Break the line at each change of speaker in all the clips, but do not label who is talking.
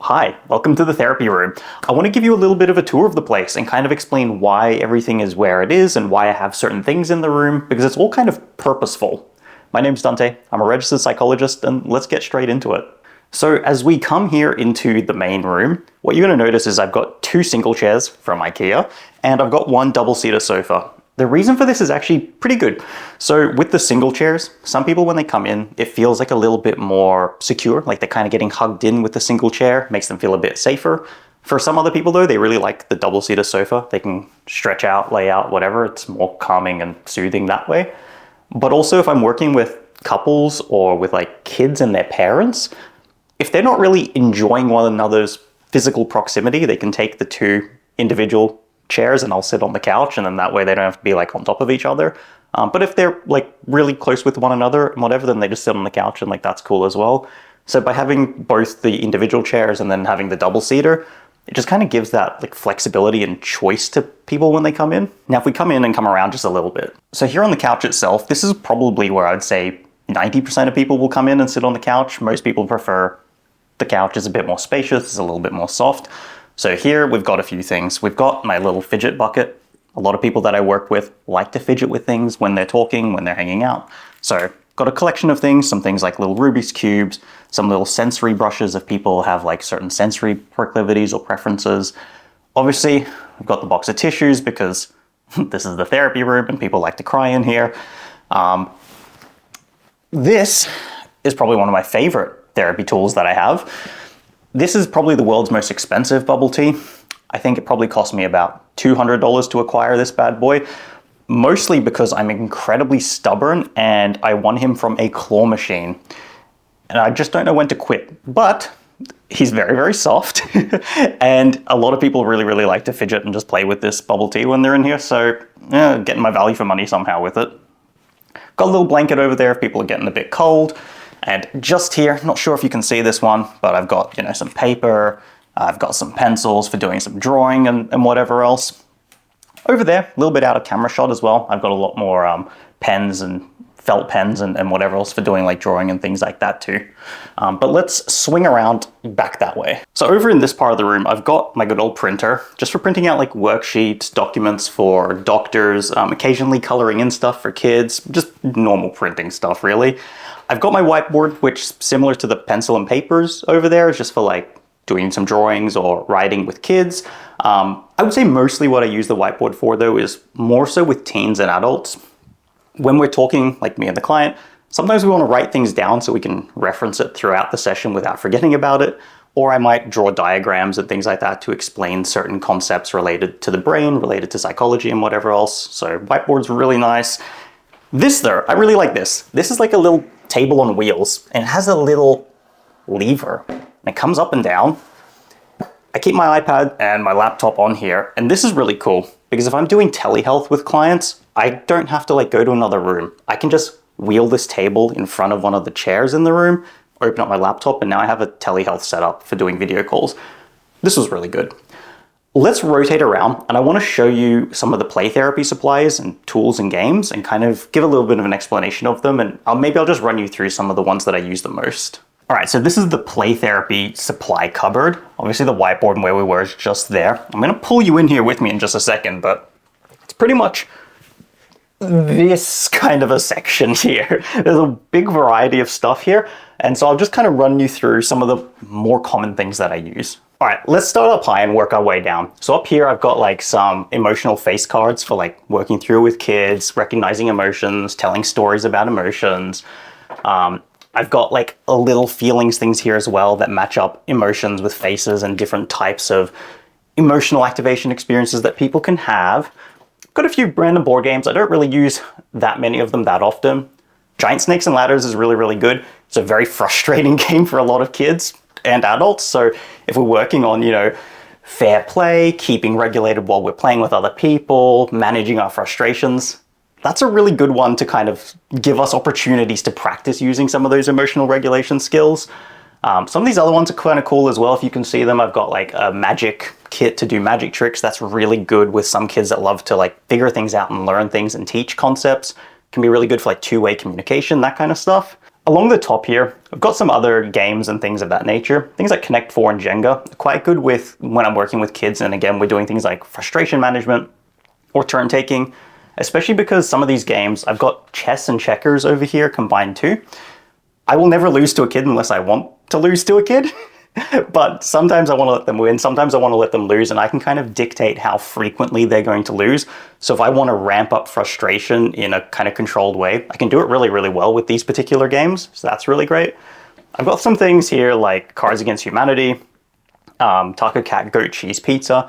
Hi, welcome to the therapy room. I want to give you a little bit of a tour of the place and kind of explain why everything is where it is and why I have certain things in the room, because it's all kind of purposeful. My name's Dante, I'm a registered psychologist, and let's get straight into it. So as we come here into the main room, what you're going to notice is I've got two single chairs from IKEA, and I've got one double-seater sofa. The reason for this is actually pretty good. So with the single chairs, some people when they come in, it feels like a little bit more secure, like they're kind of getting hugged in with the single chair, makes them feel a bit safer. For some other people though, they really like the double-seater sofa. They can stretch out, lay out, whatever. It's more calming and soothing that way. But also if I'm working with couples or with like kids and their parents, if they're not really enjoying one another's physical proximity, they can take the two individual chairs and I'll sit on the couch, and then that way they don't have to be like on top of each other. But if they're like really close with one another and whatever, then they just sit on the couch and like that's cool as well. So by having both the individual chairs and then having the double seater, it just kind of gives that like flexibility and choice to people when they come in. Now if we come in and come around just a little bit. So here on the couch itself, this is probably where I'd say 90% of people will come in and sit on the couch. Most people prefer the couch is a bit more spacious, it's a little bit more soft. So here we've got a few things. We've got my little fidget bucket. A lot of people that I work with like to fidget with things when they're talking, when they're hanging out. So got a collection of things, some things like little Rubik's cubes, some little sensory brushes if people have like certain sensory proclivities or preferences. Obviously, I've got the box of tissues because this is the therapy room and people like to cry in here. This is probably one of my favorite therapy tools that I have. This is probably the world's most expensive bubble tea. I think it probably cost me about $200 to acquire this bad boy, mostly because I'm incredibly stubborn and I won him from a claw machine. And I just don't know when to quit, but he's very, very soft. And a lot of people really, really like to fidget and just play with this bubble tea when they're in here. So getting my value for money somehow with it. Got a little blanket over there if people are getting a bit cold. And just here, not sure if you can see this one, but I've got, some paper, I've got some pencils for doing some drawing and whatever else. Over there, a little bit out of camera shot as well, I've got a lot more pens and felt pens and whatever else for doing like drawing and things like that too. But let's swing around back that way. So over in this part of the room, I've got my good old printer, just for printing out like worksheets, documents for doctors, occasionally coloring in stuff for kids, just normal printing stuff really. I've got my whiteboard, which similar to the pencil and papers over there, is just for like doing some drawings or writing with kids. I would say mostly what I use the whiteboard for though is more so with teens and adults. When we're talking, like me and the client, sometimes we want to write things down so we can reference it throughout the session without forgetting about it. Or I might draw diagrams and things like that to explain certain concepts related to the brain, related to psychology and whatever else. So whiteboard's really nice. This though, I really like this. This is like a little table on wheels and it has a little lever and it comes up and down. I keep my iPad and my laptop on here, and this is really cool because if I'm doing telehealth with clients, I don't have to like go to another room. I can just wheel this table in front of one of the chairs in the room, open up my laptop, and now I have a telehealth setup for doing video calls. This was really good. Let's rotate around and I want to show you some of the play therapy supplies and tools and games and kind of give a little bit of an explanation of them, and maybe I'll just run you through some of the ones that I use the most. All right, so this is the play therapy supply cupboard. Obviously the whiteboard and where we were is just there. I'm going to pull you in here with me in just a second, but it's pretty much this kind of a section here. There's a big variety of stuff here, and so I'll just kind of run you through some of the more common things that I use. All right, let's start up high and work our way down. So up here, I've got like some emotional face cards for like working through with kids, recognizing emotions, telling stories about emotions. I've got like a little feelings things here as well that match up emotions with faces and different types of emotional activation experiences that people can have. Got a few random board games. I don't really use that many of them that often. Giant Snakes and Ladders is really, really good. It's a very frustrating game for a lot of kids and adults. So if we're working on, fair play, keeping regulated while we're playing with other people, managing our frustrations, that's a really good one to kind of give us opportunities to practice using some of those emotional regulation skills. Some of these other ones are kind of cool as well. If you can see them, I've got like a magic kit to do magic tricks. That's really good with some kids that love to like figure things out and learn things and teach concepts. Can be really good for like two-way communication, that kind of stuff. Along the top here, I've got some other games and things of that nature. Things like Connect 4 and Jenga, quite good with when I'm working with kids, and again, we're doing things like frustration management or turn taking, especially because some of these games, I've got chess and checkers over here combined too. I will never lose to a kid unless I want to lose to a kid. But sometimes I want to let them win, sometimes I want to let them lose, and I can kind of dictate how frequently they're going to lose. So if I want to ramp up frustration in a kind of controlled way, I can do it really, really well with these particular games. So that's really great. I've got some things here like Cards Against Humanity, Taco Cat Goat Cheese Pizza.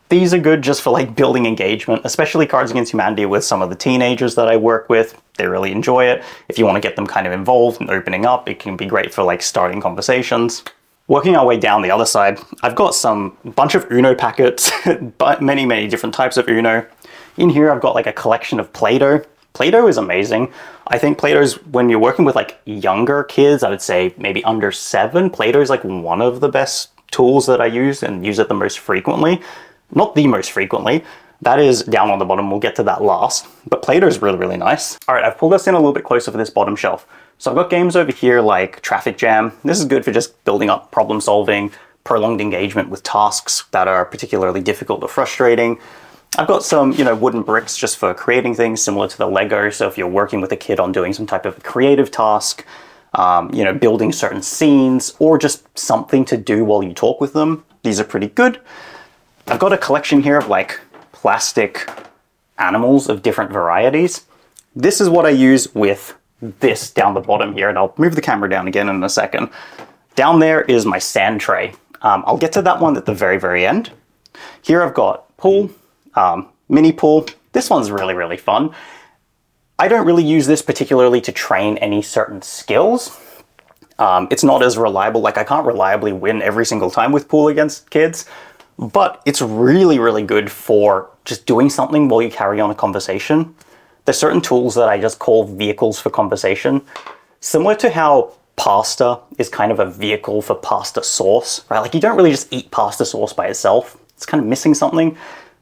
These are good just for like building engagement, especially Cards Against Humanity with some of the teenagers that I work with. They really enjoy it. If you want to get them kind of involved and opening up, it can be great for like starting conversations. Working our way down the other side, I've got some bunch of Uno packets, but many, many different types of Uno. In here, I've got like a collection of Play-Doh. Play-Doh is amazing. I think Play-Doh is, when you're working with like younger kids, I would say maybe under 7, Play-Doh is like one of the best tools that I use and use it the most frequently. Not the most frequently. That is down on the bottom. We'll get to that last. But Play-Doh is really, really nice. All right, I've pulled us in a little bit closer for this bottom shelf. So I've got games over here like Traffic Jam. This is good for just building up problem solving, prolonged engagement with tasks that are particularly difficult or frustrating. I've got some, wooden bricks just for creating things similar to the Lego. So if you're working with a kid on doing some type of creative task, building certain scenes, or just something to do while you talk with them, these are pretty good. I've got a collection here of like plastic animals of different varieties. This is what I use with this down the bottom here, and I'll move the camera down again in a second. Down there is my sand tray. I'll get to that one at the very, very end. Here I've got pool, mini pool. This one's really, really fun. I don't really use this particularly to train any certain skills. It's not as reliable, like I can't reliably win every single time with pool against kids, but it's really, really good for just doing something while you carry on a conversation. There's certain tools that I just call vehicles for conversation. Similar to how pasta is kind of a vehicle for pasta sauce, right? Like you don't really just eat pasta sauce by itself. It's kind of missing something.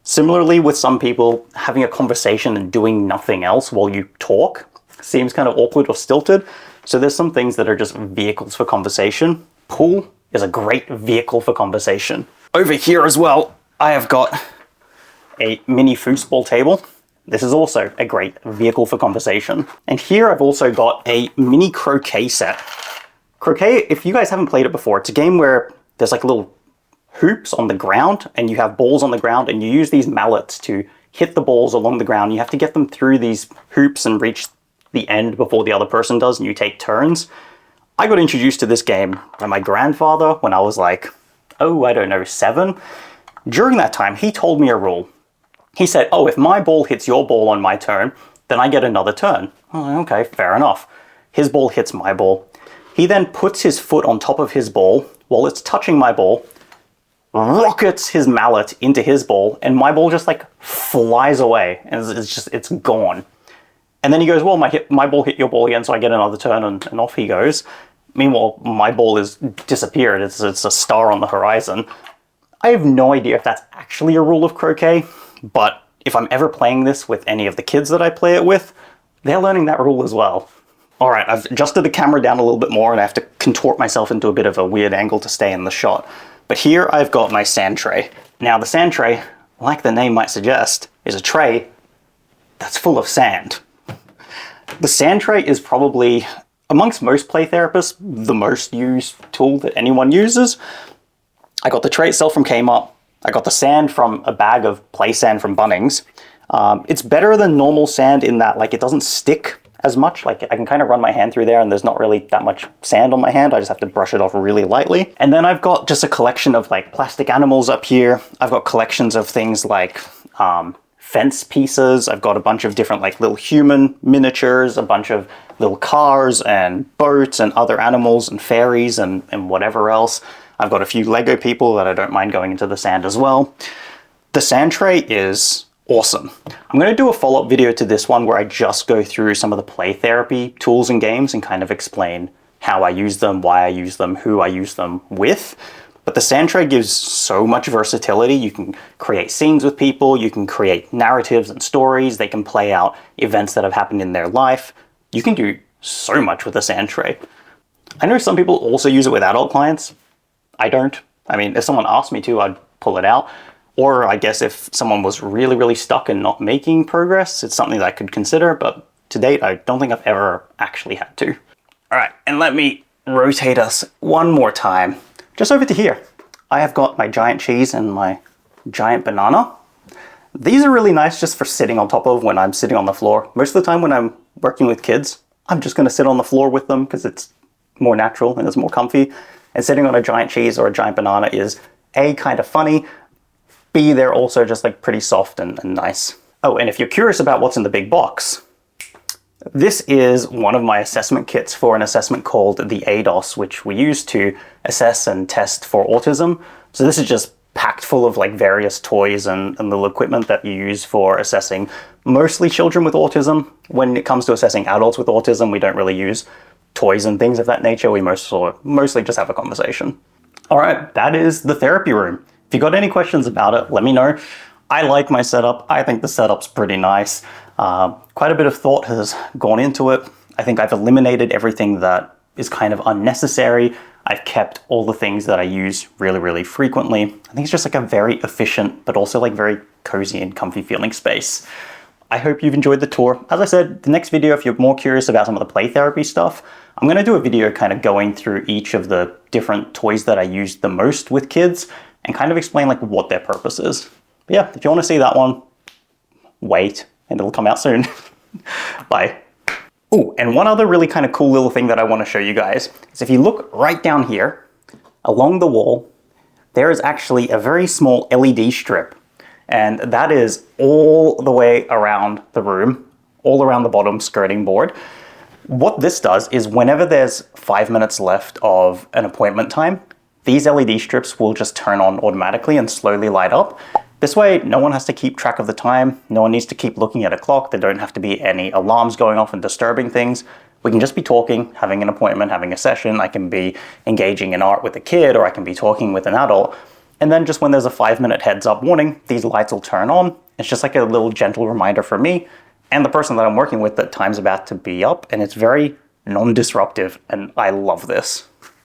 Similarly, with some people, having a conversation and doing nothing else while you talk seems kind of awkward or stilted. So there's some things that are just vehicles for conversation. Pool is a great vehicle for conversation. Over here as well, I have got a mini foosball table. This is also a great vehicle for conversation. And here I've also got a mini croquet set. Croquet, if you guys haven't played it before, it's a game where there's like little hoops on the ground and you have balls on the ground and you use these mallets to hit the balls along the ground. You have to get them through these hoops and reach the end before the other person does, and you take turns. I got introduced to this game by my grandfather when I was like, 7. During that time, he told me a rule. He said, if my ball hits your ball on my turn, then I get another turn. Oh, okay, fair enough. His ball hits my ball. He then puts his foot on top of his ball while it's touching my ball, rockets his mallet into his ball, and my ball just like flies away and it's gone. And then he goes, well, my ball hit your ball again, so I get another turn, and off he goes. Meanwhile, my ball is disappeared. It's a star on the horizon. I have no idea if that's actually a rule of croquet, but if I'm ever playing this with any of the kids that I play it with, they're learning that rule as well. All right, I've adjusted the camera down a little bit more and I have to contort myself into a bit of a weird angle to stay in the shot. But here I've got my sand tray. Now the sand tray, like the name might suggest, is a tray that's full of sand. The sand tray is probably, amongst most play therapists, the most used tool that anyone uses. I got the tray itself from Kmart. I got the sand from a bag of play sand from Bunnings. It's better than normal sand in that like it doesn't stick as much. Like I can kind of run my hand through there and there's not really that much sand on my hand. I just have to brush it off really lightly. And then I've got just a collection of like plastic animals up here. I've got collections of things like fence pieces. I've got a bunch of different like little human miniatures, a bunch of little cars and boats and other animals and fairies and whatever else. I've got a few Lego people that I don't mind going into the sand as well. The sand tray is awesome. I'm going to do a follow-up video to this one where I just go through some of the play therapy tools and games and kind of explain how I use them, why I use them, who I use them with. But the sand tray gives so much versatility. You can create scenes with people, you can create narratives and stories, they can play out events that have happened in their life. You can do so much with a sand tray. I know some people also use it with adult clients. I don't. I mean, if someone asked me to, I'd pull it out. Or I guess if someone was really, really stuck and not making progress, it's something that I could consider, but to date, I don't think I've ever actually had to. All right, and let me rotate us one more time. Just over to here, I have got my giant cheese and my giant banana. These are really nice just for sitting on top of when I'm sitting on the floor. Most of the time when I'm working with kids, I'm just gonna sit on the floor with them because it's more natural and it's more comfy. And sitting on a giant cheese or a giant banana is A, kind of funny, B, they're also just like pretty soft and nice. Oh, and if you're curious about what's in the big box, this is one of my assessment kits for an assessment called the ADOS, which we use to assess and test for autism. So this is just packed full of like various toys and little equipment that you use for assessing mostly children with autism. When it comes to assessing adults with autism, we don't really use toys and things of that nature. We mostly just have a conversation. All right, that is the therapy room. If you got any questions about it, let me know. I like my setup. I think the setup's pretty nice. Quite a bit of thought has gone into it. I think I've eliminated everything that is kind of unnecessary. I've kept all the things that I use really, really frequently. I think it's just like a very efficient, but also like very cozy and comfy feeling space. I hope you've enjoyed the tour. As I said, the next video, if you're more curious about some of the play therapy stuff, I'm gonna do a video kind of going through each of the different toys that I use the most with kids and kind of explain like what their purpose is. But yeah, if you wanna see that one, wait, and it'll come out soon. Bye. Oh, and one other really kind of cool little thing that I want to show you guys is if you look right down here, along the wall, there is actually a very small LED strip. And that is all the way around the room, all around the bottom skirting board. What this does is whenever there's 5 minutes left of an appointment time, these LED strips will just turn on automatically and slowly light up. This way, no one has to keep track of the time. No one needs to keep looking at a clock. There don't have to be any alarms going off and disturbing things. We can just be talking, having an appointment, having a session. I can be engaging in art with a kid, or I can be talking with an adult. And then just when there's a 5-minute heads up warning, these lights will turn on. It's just like a little gentle reminder for me and the person that I'm working with that time's about to be up, and it's very non-disruptive, and I love this.